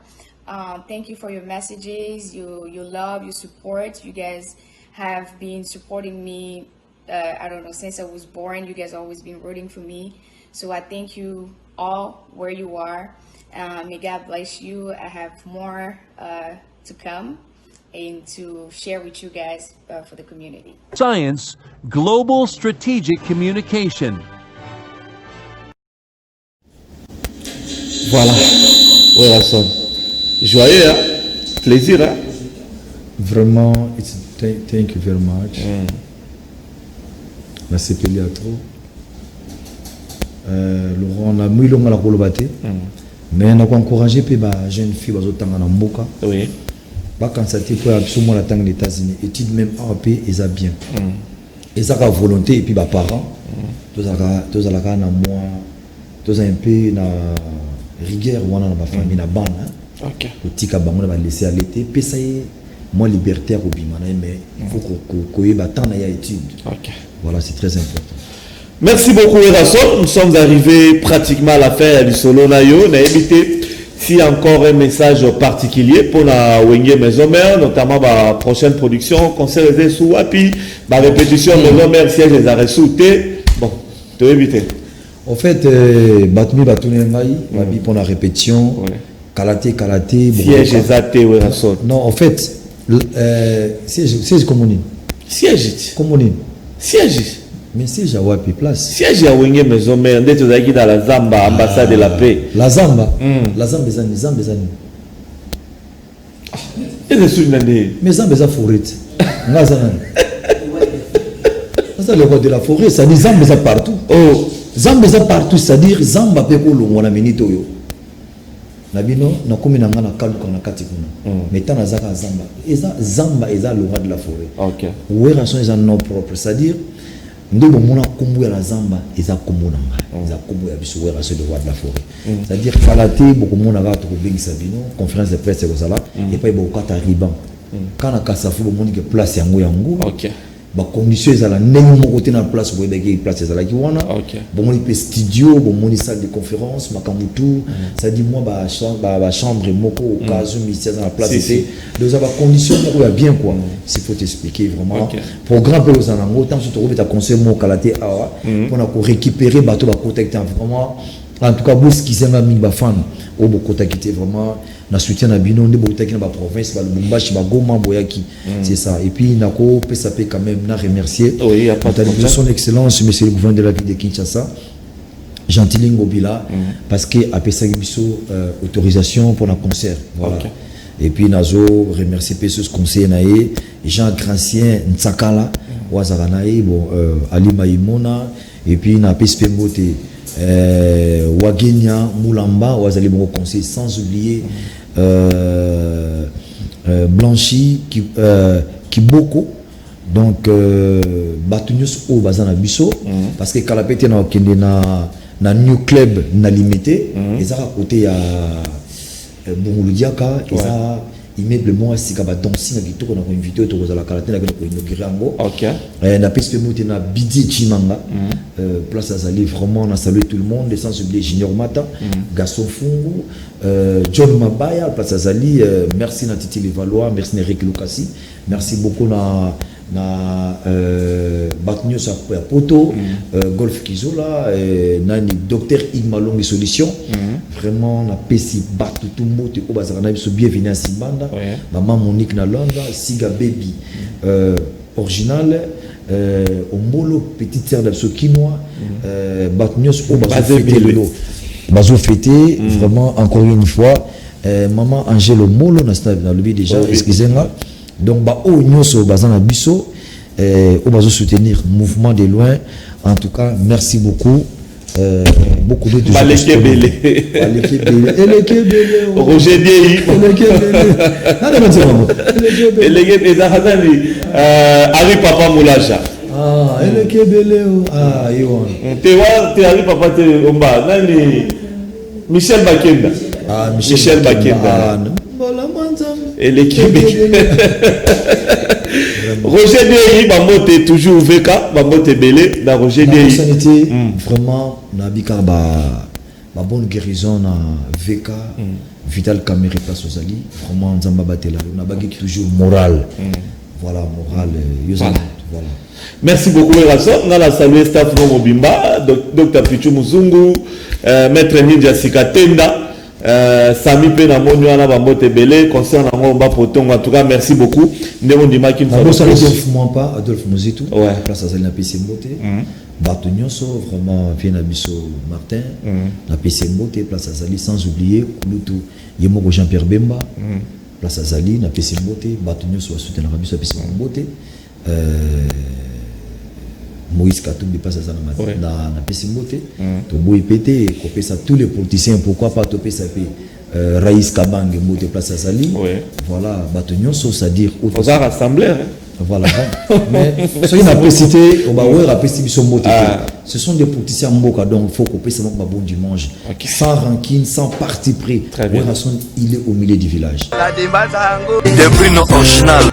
G: Thank you for your messages, your love, your support. You guys have been supporting me, I don't know, since I was born. You guys have always been rooting for me. So I thank you all where you are. May God bless you. I have more to come and to share with you guys for the community.
F: Science, Global Strategic Communication.
C: Voilà. Ouais, Rasson. Joyeux, hein? Plaisir, hein?
A: Vraiment, thank you very much. Merci Peliatro. Laurent, on a mis l'homme à la colobate. Mais on a encouragé les jeunes filles à na mboka.
C: Oui.
A: Pas quand ça t'est pour absolument la tangue des États-Unis. Études même AAP, ils ont bien. Ils ont la volonté et puis les parents. Tous à la gana moi, tous un peu na rigueur ou na ma famille na ban.
C: Ok.
A: Le tika bango va laisser à l'été. Puis ça y est, moi libertaire au bimana mais il faut qu'on y battant na études.
C: Ok.
A: Voilà, c'est très important.
C: Merci beaucoup, Erasson. Nous sommes arrivés pratiquement à la fin du solo Nayo. On a évité si encore un message particulier pour la Wenge Maison Mère, notamment la prochaine production, concert des sous, et puis la répétition de Maison Mère, siège des arrêts sous-té. Bon, tu as évité.
A: En fait, Batmi Batouné Ngai, pour la répétition, Kalaté,
C: siège des athées, Erasson.
A: Non, en fait, siège communine.
C: Siège.
A: Communine.
C: Siège.
A: Mais si j'ai wapi place.
C: Siège à Wenge Maison Mère, on est dans la Zamba, ambassade de la paix.
A: La Zamba. La Zamba des années.
C: Et je suis l'année.
A: Mais Zamba des forêts. C'est le roi de la forêt, ça dit Zamba des partout. Oh, Zamba des partout, c'est-à-dire Zamba peut qu'on l'a minito yo. Nabino, na komi na ngana kalu kana kati kuna. Mais tant azaka Zamba. Zamba est le roi de la forêt.
C: Ok.
A: Où sont les nom propre, c'est-à-dire ndebo mona kombu ya la Zamba eza kombu nanga eza kombu ya biso wera ce de roi de la forêt, c'est-à-dire falate beaucoup mona ga to bengisa bino conférence de presse ko sala et pas beaucoup ta riban kana kasafu bomoni ke place yango
C: OK
A: ba condition ezala ndenge moko te na place bo ebeki place ezala ki wana bomoni pe studio bomoni salle de conférence makambutu ça dit moi ba chambre moko au cas où ministère dans la place était deux ba condition moko ya bien quoi s'il faut t'expliquer vraiment programme pe ozana ngo tant surtout ta conseil mo kalaté awa pour na ko récupérer bateau ba contacter vraiment en tout cas bos qui s'en mi ba fan au bo contacter vraiment na soutien na bino ndebo utaki na ba province ba Lubumbashi ba Goma Boyaki c'est ça et puis nako PSAP quand même na remercier
C: oui a pas de
A: son excellence monsieur le gouverneur de la ville de Kinshasa Gentilingo Bila parce que a pesa biso autorisation pour un concert voilà et puis nazo remercier ce conseiller naé Jean Gracien Ntsakala wazaka naé bon Ali Maimona et puis na PSP Mbote Wagenya Moulamba wazali bon conseil sans oublier Blanchi Kiboko donc Batunius au bazana biso parce que Kalapete na okende na new club na limité et ça à côté à Bongoludiaka et ça immeuble moi si ka ba danser na kitoko na ko inviter to kozala Kalate na ko inaugurer ngo OK na piste moté na Bidi Chimanga place azali vraiment na saluer tout le monde sans oublier Junior Mata Gaston Fungu John Mabaya place azali merci na Titi Levalois merci na Eric Lucasi merci beaucoup na Batnio sa poto Golf Kizola nani docteur Igmalongi solution vraiment na pesi batu tumbo te ko bazana biso bienvenue à Simbanda maman Monique na Londres Siga Baby original Ombolo petite sœur d'abso quinoa Batnio au bazo fêter vraiment encore une fois maman Angelo Molo na lobby déjà excusez-moi Donc ba o nyoso bazana biso au bazo soutenir mouvement de loin. En tout cas, merci beaucoup. Beaucoup de gens.
C: Roger Diey. Ari Papa Moulaja.
A: Ah, elle est kebele. Ah, yo.
C: Te Ari Papa te omba. Nani Michel Bakenda.
A: Ah,
C: Michel Bakenda. Elle est kebele. Roger Diey, Bamote toujours VK, Bamote Belé, dans Roger Diey.
A: Vraiment, Nabika ba bonne guérison na VK, Vital Caméré place aux Ali. Vraiment, Nzamba Batela, Nabaki toujours moral. Voilà, moral. Voilà.
C: Merci beaucoup, Rason. On a la salué staff Mobimba, Dr. Pichu Muzungu, Maître Ninja Sikatenda. Sami Pena Monuana Bamote Belé, concernant Ngomba Poton. En tout cas, merci beaucoup. Néon Dima qui nous a dit.
A: Adolphe Mozitou, place à Zali na PC Mbote. Batonyoso, vraiment, bien Abisso Martin, na PC Mbote, place à Zali, sans oublier, Kouloutou, Yemoko Jean-Pierre Bemba, place à Zali, na PC Mbote, Batonyoso, soutien à Abisso, PC Mbote. Moïse Katumbi passe à ça na PC Mbote. Tobo pété, copé ça tous les politiciens, pourquoi pas topé ça Raïs Kabang Mbote place à Zali. Voilà, Batonyoso, c'est-à-dire
C: aux rassembleurs.
A: Voilà. Mais ce qui n'a pas cité, on va voir après ce sont des politiciens Mboka, donc il faut couper ça bon dimanche. Sans rancune, sans parti pris.
C: Très bien.
A: Il est au milieu du village.
B: Des prix non original.